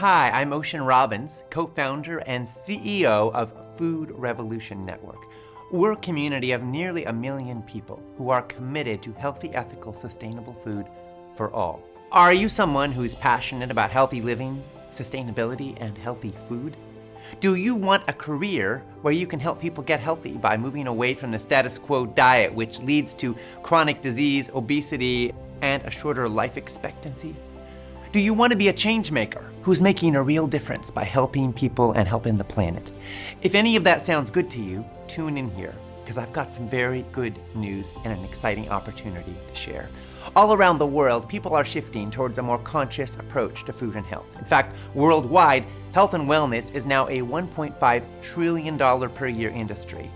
Hi, I'm Ocean Robbins, co-founder and CEO of Food Revolution Network. We're a community of nearly 1 million people who are committed to healthy, ethical, sustainable food for all. Are you someone who's passionate about healthy living, sustainability, and healthy food? Do you want a career where you can help people get healthy by moving away from the status quo diet, which leads to chronic disease, obesity, and a shorter life expectancy? Do you want to be a change maker who's making a real difference by helping people and helping the planet? If any of that sounds good to you, tune in here, because I've got some very good news and an exciting opportunity to share. All around the world, people are shifting towards a more conscious approach to food and health. In fact, worldwide, health and wellness is now a $1.5 trillion per year industry.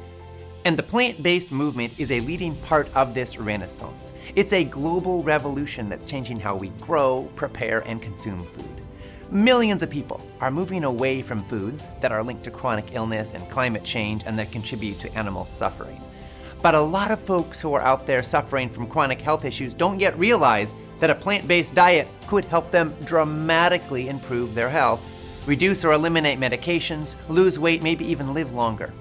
And the plant-based movement is a leading part of this renaissance. It's a global revolution that's changing how we grow, prepare, and consume food. Millions of people are moving away from foods that are linked to chronic illness and climate change and that contribute to animal suffering. But a lot of folks who are out there suffering from chronic health issues don't yet realize that a plant-based diet could help them dramatically improve their health, reduce or eliminate medications, lose weight, maybe even live longer.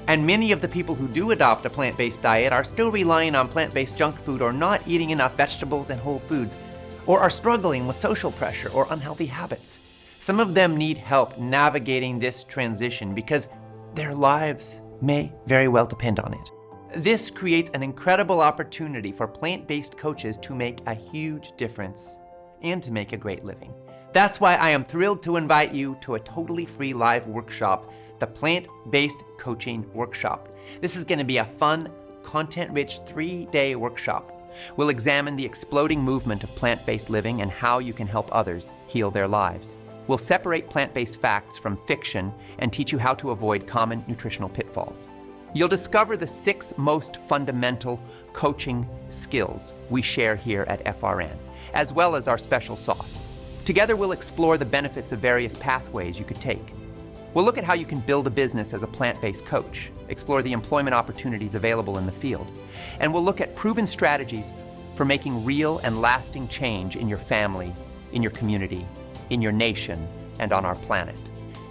And many of the people who do adopt a plant-based diet are still relying on plant-based junk food or not eating enough vegetables and whole foods, or are struggling with social pressure or unhealthy habits. Some of them need help navigating this transition because their lives may very well depend on it. This creates an incredible opportunity for plant-based coaches to make a huge difference and to make a great living. That's why I am thrilled to invite you to a totally free live workshop, the Plant-Based Coaching Workshop. This is going to be a fun, content-rich 3-day workshop. We'll examine the exploding movement of plant-based living and how you can help others heal their lives. We'll separate plant-based facts from fiction and teach you how to avoid common nutritional pitfalls. You'll discover the 6 most fundamental coaching skills we share here at FRN, as well as our special sauce. Together, we'll explore the benefits of various pathways you could take. We'll look at how you can build a business as a plant-based coach, explore the employment opportunities available in the field, and we'll look at proven strategies for making real and lasting change in your family, in your community, in your nation, and on our planet.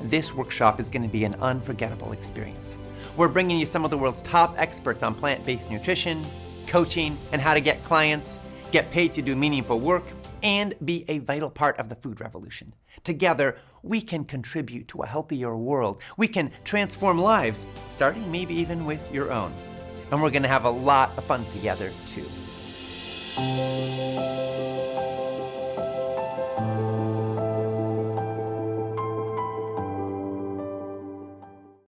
This workshop is going to be an unforgettable experience. We're bringing you some of the world's top experts on plant-based nutrition, coaching, and how to get clients, get paid to do meaningful work, and be a vital part of the food revolution. Together, we can contribute to a healthier world. We can transform lives, starting maybe even with your own. And we're gonna have a lot of fun together, too.